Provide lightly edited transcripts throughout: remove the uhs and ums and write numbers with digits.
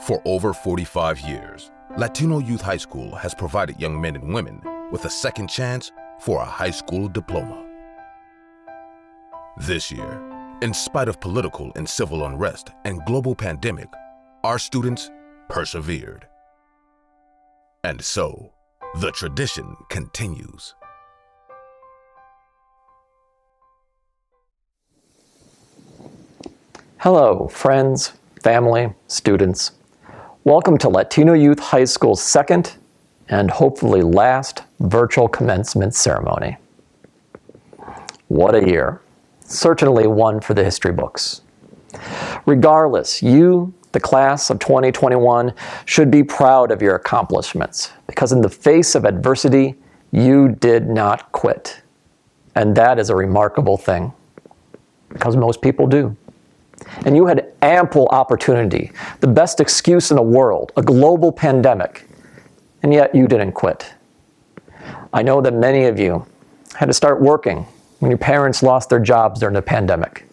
For over 45 years, Latino Youth High School has provided young men and women with a second chance for a high school diploma. This year, in spite of political and civil unrest and global pandemic, our students persevered. And so, the tradition continues. Hello, friends, family, students. Welcome to Latino Youth High School's second and hopefully last virtual commencement ceremony. What a year. Certainly one for the history books. Regardless, you, the class of 2021, should be proud of your accomplishments because in the face of adversity, you did not quit. And that is a remarkable thing because most people do. And you had ample opportunity, the best excuse in the world, a global pandemic, and yet you didn't quit. I know that many of you had to start working when your parents lost their jobs during the pandemic,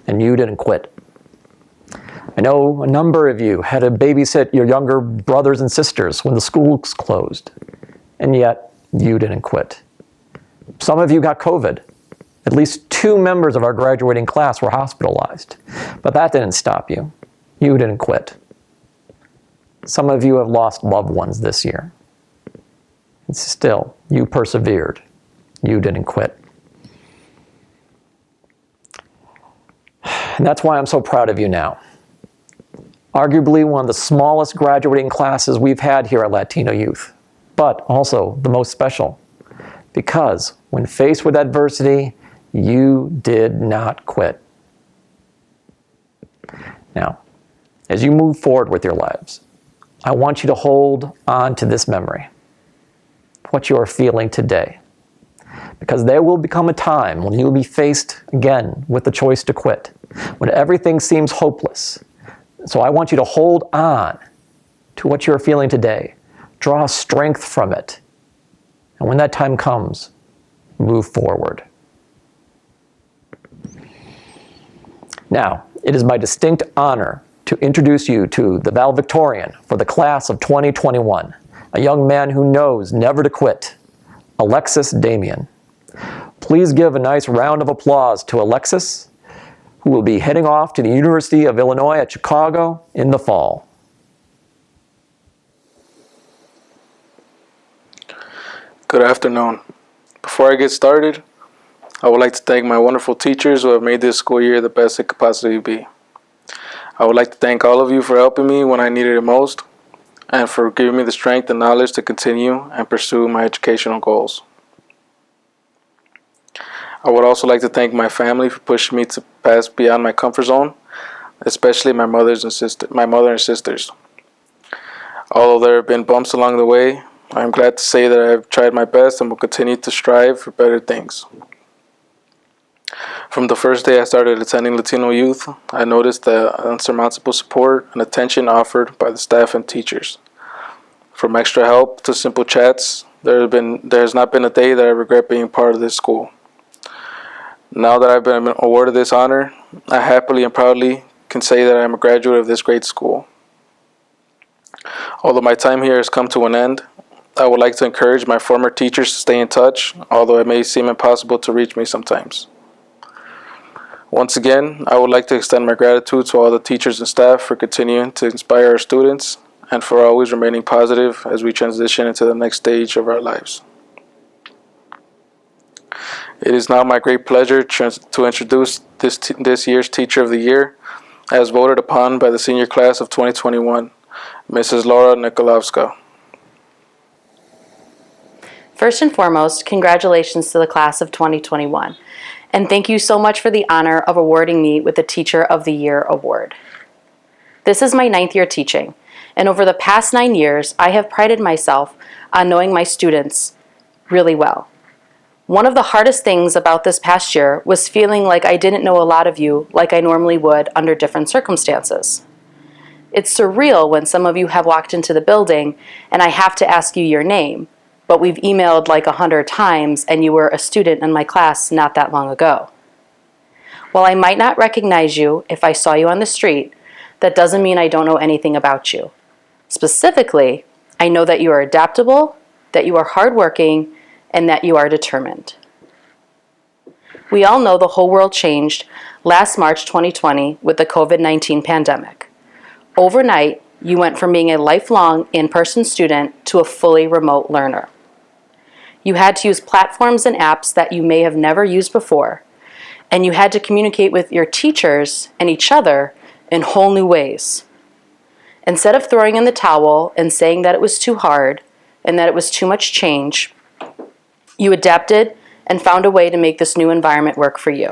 and you didn't quit. I know a number of you had to babysit your younger brothers and sisters when the schools closed, and yet you didn't quit. Some of you got COVID. At least 2 members of our graduating class were hospitalized, but that didn't stop you. You didn't quit. Some of you have lost loved ones this year. And still, you persevered. You didn't quit. And that's why I'm so proud of you now. Arguably one of the smallest graduating classes we've had here at Latino Youth, but also the most special, because when faced with adversity, you did not quit. Now, as you move forward with your lives, I want you to hold on to this memory, what you are feeling today, because there will become a time when you will be faced again with the choice to quit, when everything seems hopeless. So I want you to hold on to what you're feeling today, draw strength from it, and when that time comes, move forward. Now, it is my distinct honor to introduce you to the valedictorian for the class of 2021, a young man who knows never to quit, Alexis Damian. Please give a nice round of applause to Alexis, who will be heading off to the University of Illinois at Chicago in the fall. Good afternoon. Before I get started, I would like to thank my wonderful teachers who have made this school year the best it could possibly be. I would like to thank all of you for helping me when I needed it most and for giving me the strength and knowledge to continue and pursue my educational goals. I would also like to thank my family for pushing me to pass beyond my comfort zone, especially my mother and sisters. Although there have been bumps along the way, I am glad to say that I have tried my best and will continue to strive for better things. From the first day I started attending Latino Youth, I noticed the unsurmountable support and attention offered by the staff and teachers. From extra help to simple chats, there has not been a day that I regret being part of this school. Now that I've been awarded this honor, I happily and proudly can say that I am a graduate of this great school. Although my time here has come to an end, I would like to encourage my former teachers to stay in touch, although it may seem impossible to reach me sometimes. Once again, I would like to extend my gratitude to all the teachers and staff for continuing to inspire our students and for always remaining positive as we transition into the next stage of our lives. It is now my great pleasure to introduce this year's Teacher of the Year, as voted upon by the senior class of 2021, Mrs. Laura Nikolavska. First and foremost, congratulations to the class of 2021. And thank you so much for the honor of awarding me with the Teacher of the Year award. This is my 9th year teaching, and over the past 9 years, I have prided myself on knowing my students really well. One of the hardest things about this past year was feeling like I didn't know a lot of you like I normally would under different circumstances. It's surreal when some of you have walked into the building and I have to ask you your name, but we've emailed like 100 times and you were a student in my class not that long ago. While I might not recognize you if I saw you on the street, that doesn't mean I don't know anything about you. Specifically, I know that you are adaptable, that you are hardworking, and that you are determined. We all know the whole world changed last March 2020 with the COVID-19 pandemic. Overnight, you went from being a lifelong in-person student to a fully remote learner. You had to use platforms and apps that you may have never used before, and you had to communicate with your teachers and each other in whole new ways. Instead of throwing in the towel and saying that it was too hard and that it was too much change, you adapted and found a way to make this new environment work for you.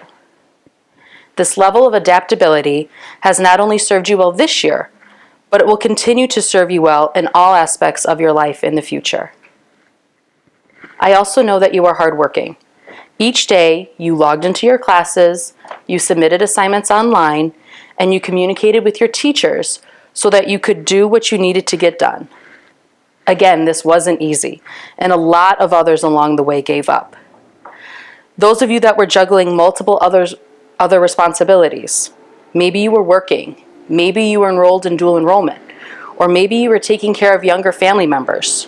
This level of adaptability has not only served you well this year, but it will continue to serve you well in all aspects of your life in the future. I also know that you are hardworking. Each day, you logged into your classes, you submitted assignments online, and you communicated with your teachers so that you could do what you needed to get done. Again, this wasn't easy, and a lot of others along the way gave up. Those of you that were juggling multiple other responsibilities, maybe you were working, maybe you were enrolled in dual enrollment, or maybe you were taking care of younger family members.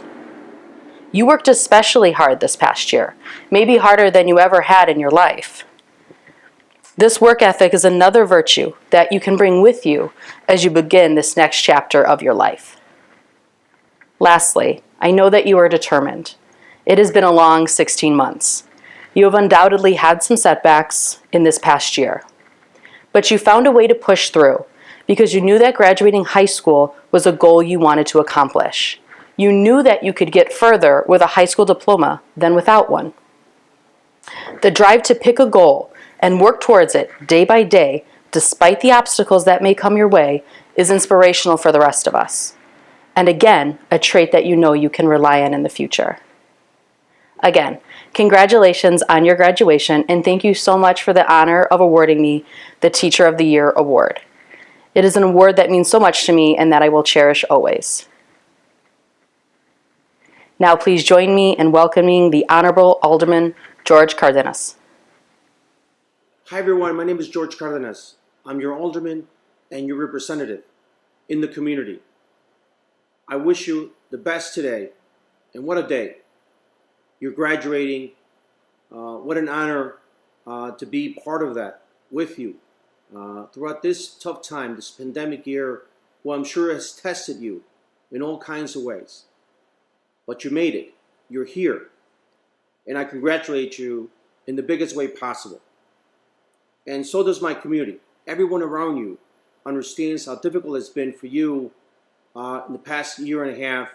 You worked especially hard this past year, maybe harder than you ever had in your life. This work ethic is another virtue that you can bring with you as you begin this next chapter of your life. Lastly, I know that you are determined. It has been a long 16 months. You have undoubtedly had some setbacks in this past year, but you found a way to push through because you knew that graduating high school was a goal you wanted to accomplish. You knew that you could get further with a high school diploma than without one. The drive to pick a goal and work towards it day by day, despite the obstacles that may come your way, is inspirational for the rest of us. And again, a trait that you know you can rely on in the future. Again, congratulations on your graduation, and thank you so much for the honor of awarding me the Teacher of the Year award. It is an award that means so much to me and that I will cherish always. Now please join me in welcoming the Honorable Alderman George Cardenas. Hi everyone, my name is George Cardenas. I'm your alderman and your representative in the community. I wish you the best today, and what a day. You're graduating. What an honor to be part of that with you. Throughout this tough time, this pandemic year, well, I'm sure has tested you in all kinds of ways. But you made it. You're here. And I congratulate you in the biggest way possible. And so does my community. Everyone around you understands how difficult it's been for you in the past year and a half.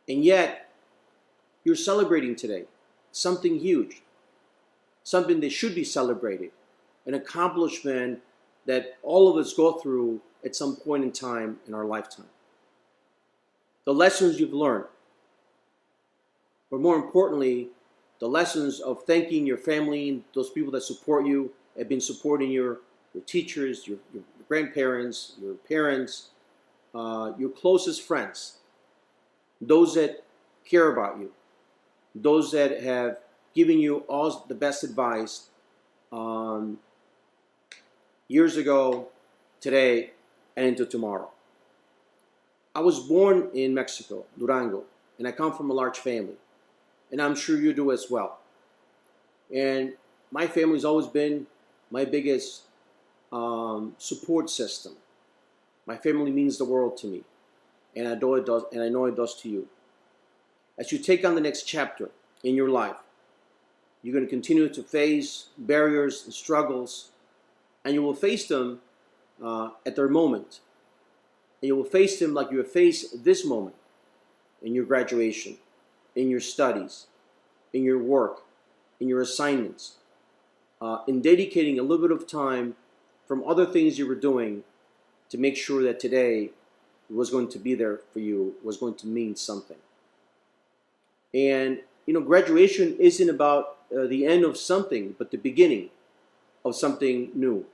And yet, you're celebrating today something huge, something that should be celebrated, an accomplishment that all of us go through at some point in time in our lifetime. The lessons you've learned, but more importantly, the lessons of thanking your family, those people that support you, have been supporting your teachers, your grandparents, your parents, your closest friends, those that care about you, those that have given you all the best advice years ago, today, and into tomorrow. I was born in Mexico, Durango, and I come from a large family, and I'm sure you do as well. And my family's always been my biggest support system. My family means the world to me, and I know it does, and I know it does to you. As you take on the next chapter in your life, you're going to continue to face barriers and struggles, and you will face them at their moment. And you will face them like you have faced this moment in your graduation, in your studies, in your work, in your assignments, in dedicating a little bit of time from other things you were doing to make sure that today was going to be there for you, was going to mean something. And, you know, graduation isn't about the end of something, but the beginning of something new.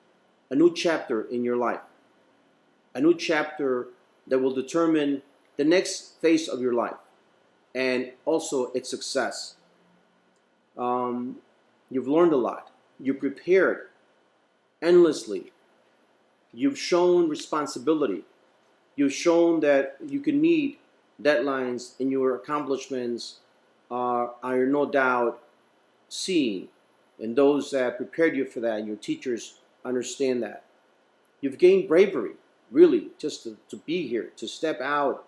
A new chapter in your life. A new chapter that will determine the next phase of your life and also its success. You've learned a lot. You prepared endlessly. You've shown responsibility. You've shown that you can meet deadlines, and your accomplishments are no doubt seen, and those that prepared you for that, and your teachers understand that. You've gained bravery, really, just to be here, to step out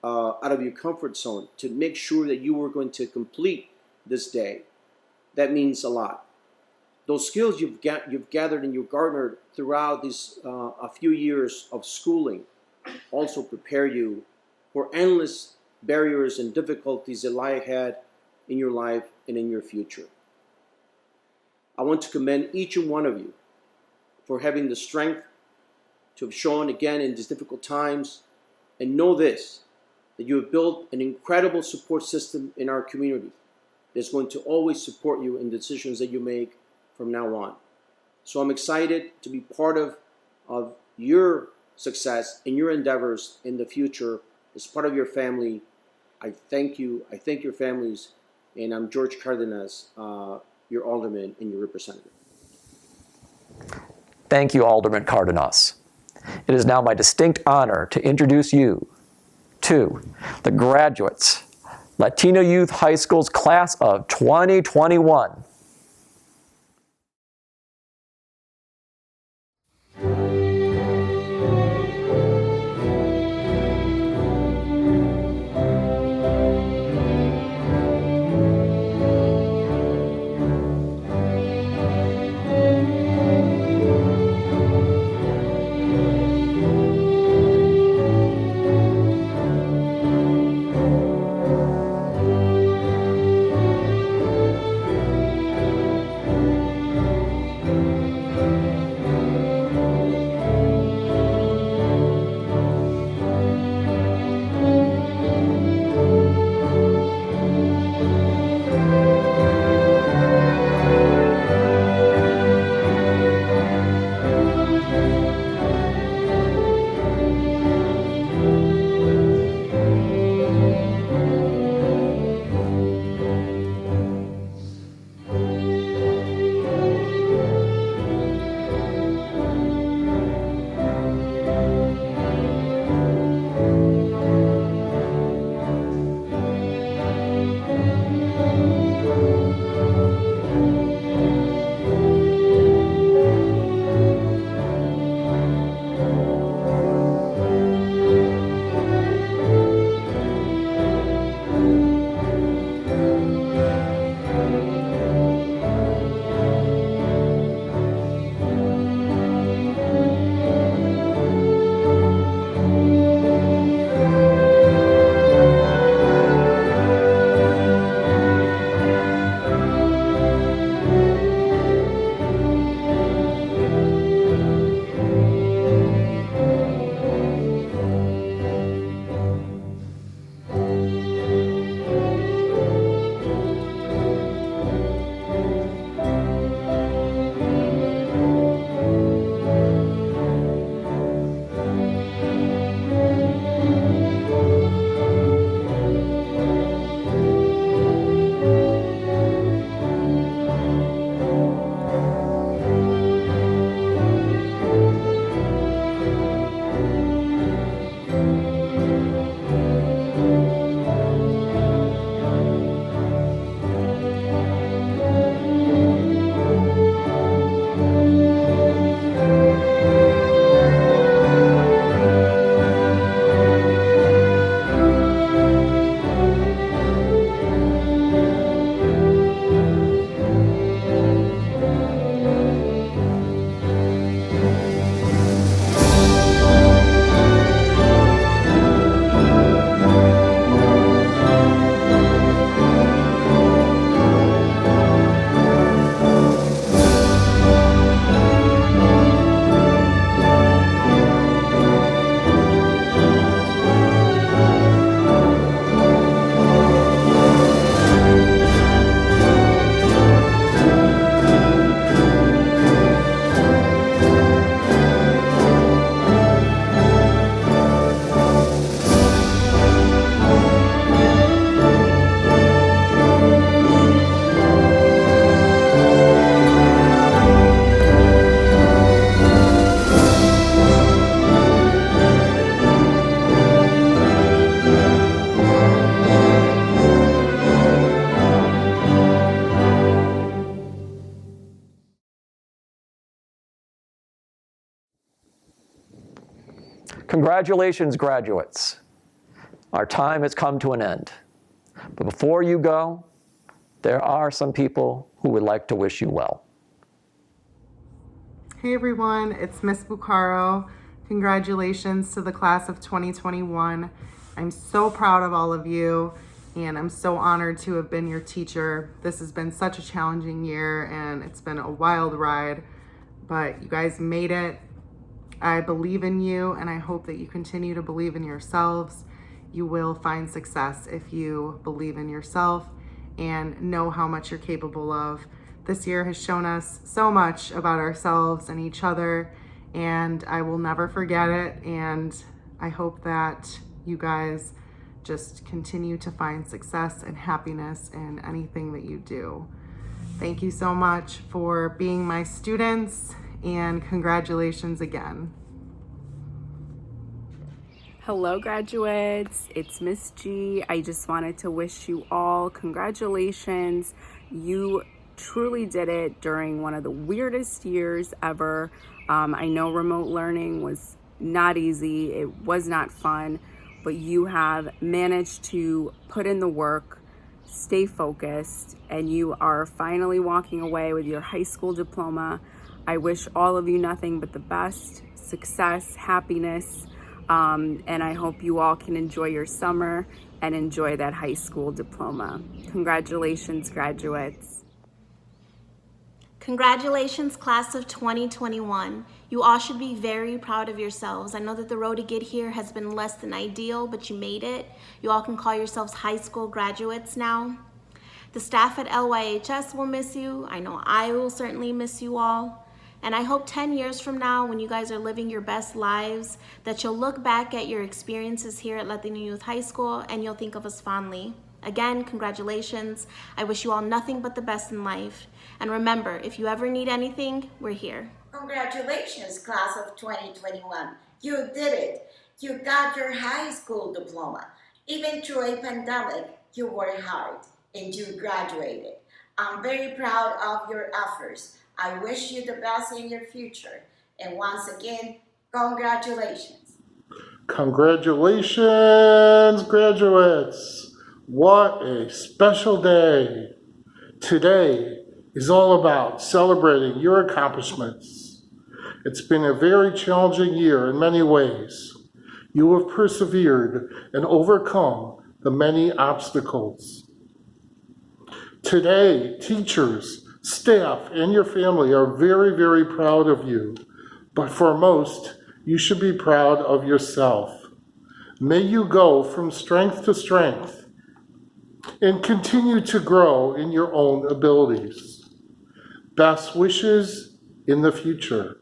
of your comfort zone, to make sure that you were going to complete this day. That means a lot. Those skills you've gathered and you've garnered throughout these a few years of schooling also prepare you for endless barriers and difficulties that lie ahead in your life and in your future. I want to commend each and one of you for having the strength to have shown again in these difficult times, and know this, that you have built an incredible support system in our community that's going to always support you in the decisions that you make from now on. So I'm excited to be part of your success and your endeavors in the future as part of your family. I thank you. I thank your families. And I'm George Cardenas, your alderman and your representative. Thank you, Alderman Cardenas. It is now my distinct honor to introduce you to the graduates, Latino Youth High School's class of 2021. Congratulations, graduates. Our time has come to an end. But before you go, there are some people who would like to wish you well. Hey everyone, it's Miss Bucaro. Congratulations to the class of 2021. I'm so proud of all of you, and I'm so honored to have been your teacher. This has been such a challenging year, and it's been a wild ride, but you guys made it. I believe in you, and I hope that you continue to believe in yourselves. You will find success if you believe in yourself and know how much you're capable of. This year has shown us so much about ourselves and each other, and I will never forget it. And I hope that you guys just continue to find success and happiness in anything that you do. Thank you so much for being my students, and congratulations again. Hello graduates, it's Miss G. I just wanted to wish you all congratulations. You truly did it during one of the weirdest years ever. I know remote learning was not easy, it was not fun, but you have managed to put in the work, stay focused, and you are finally walking away with your high school diploma. I wish all of you nothing but the best, success, happiness, and I hope you all can enjoy your summer and enjoy that high school diploma. Congratulations, graduates. Congratulations, class of 2021. You all should be very proud of yourselves. I know that the road to get here has been less than ideal, but you made it. You all can call yourselves high school graduates now. The staff at LYHS will miss you. I know I will certainly miss you all. And I hope 10 years from now, when you guys are living your best lives, that you'll look back at your experiences here at Latino Youth High School and you'll think of us fondly. Again, congratulations. I wish you all nothing but the best in life. And remember, if you ever need anything, we're here. Congratulations, class of 2021. You did it. You got your high school diploma. Even through a pandemic, you worked hard and you graduated. I'm very proud of your efforts. I wish you the best in your future. And once again, congratulations. Congratulations, graduates. What a special day. Today is all about celebrating your accomplishments. It's been a very challenging year in many ways. You have persevered and overcome the many obstacles. Today, teachers, staff, and your family are very, very proud of you. But for most, you should be proud of yourself. May you go from strength to strength and continue to grow in your own abilities. Best wishes in the future.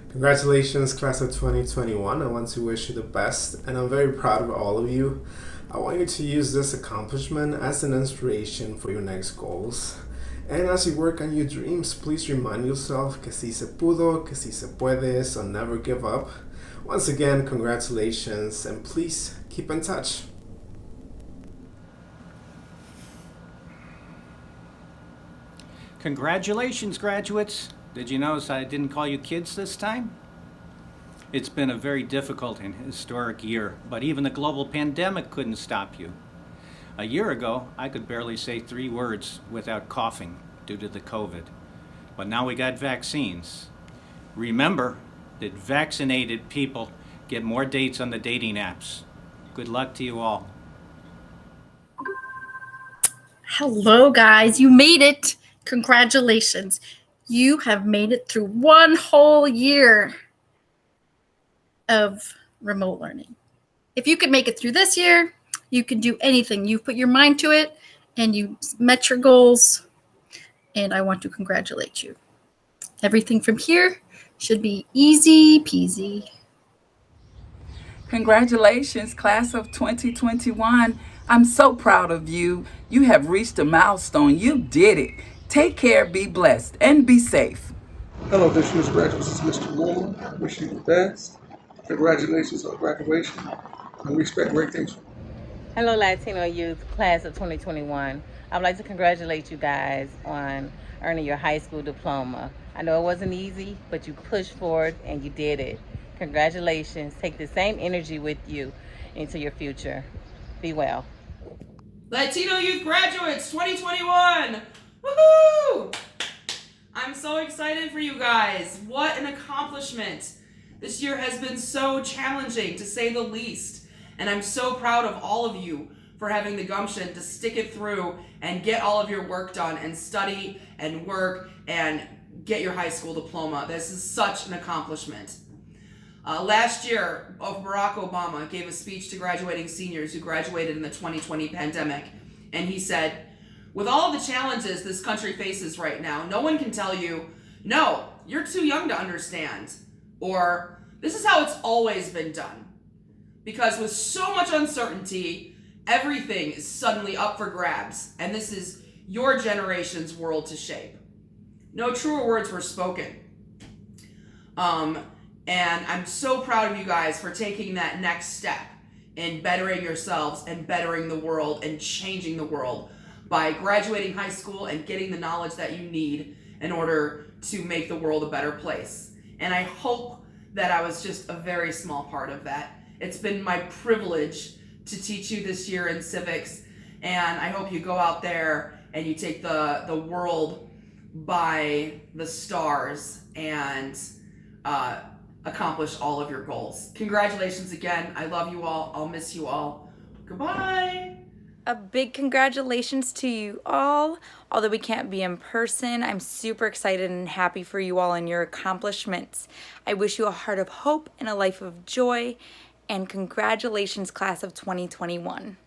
Congratulations, class of 2021. I want to wish you the best, and I'm very proud of all of you. I want you to use this accomplishment as an inspiration for your next goals. And as you work on your dreams, please remind yourself que si se pudo, que si se puede, so never give up. Once again, congratulations, and please keep in touch. Congratulations, graduates. Did you notice I didn't call you kids this time? It's been a very difficult and historic year, but even the global pandemic couldn't stop you. A year ago, I could barely say 3 words without coughing due to the COVID. But now we got vaccines. Remember that vaccinated people get more dates on the dating apps. Good luck to you all. Hello, guys. You made it. Congratulations. You have made it through one whole year of remote learning. If you could make it through this year, you can do anything. You put your mind to it and you met your goals, and I want to congratulate you. Everything from here should be easy peasy. Congratulations, class of 2021. I'm so proud of you. You have reached a milestone. You did it. Take care, be blessed, and be safe. Hello, this year's graduates. This is Mr. Moore. I wish you the best. Congratulations on graduation, and we expect great things from you. Hello, Latino youth, class of 2021. I would like to congratulate you guys on earning your high school diploma. I know it wasn't easy, but you pushed forward and you did it. Congratulations. Take the same energy with you into your future. Be well. Latino Youth Graduates 2021! Woohoo! I'm so excited for you guys. What an accomplishment. This year has been so challenging, to say the least. And I'm so proud of all of you for having the gumption to stick it through and get all of your work done and study and work and get your high school diploma. This is such an accomplishment. Last year, Barack Obama gave a speech to graduating seniors who graduated in the 2020 pandemic. And he said, with all of the challenges this country faces right now, no one can tell you, no, you're too young to understand. Or, this is how it's always been done. Because with so much uncertainty, everything is suddenly up for grabs, and this is your generation's world to shape. No truer words were spoken. And I'm so proud of you guys for taking that next step in bettering yourselves and bettering the world and changing the world by graduating high school and getting the knowledge that you need in order to make the world a better place. And I hope that I was just a very small part of that. It's been my privilege to teach you this year in civics, and I hope you go out there and you take the world by the stars and accomplish all of your goals. Congratulations again. I love you all. I'll miss you all. Goodbye. A big congratulations to you all. Although we can't be in person, I'm super excited and happy for you all and your accomplishments. I wish you a heart of hope and a life of joy. And congratulations, class of 2021.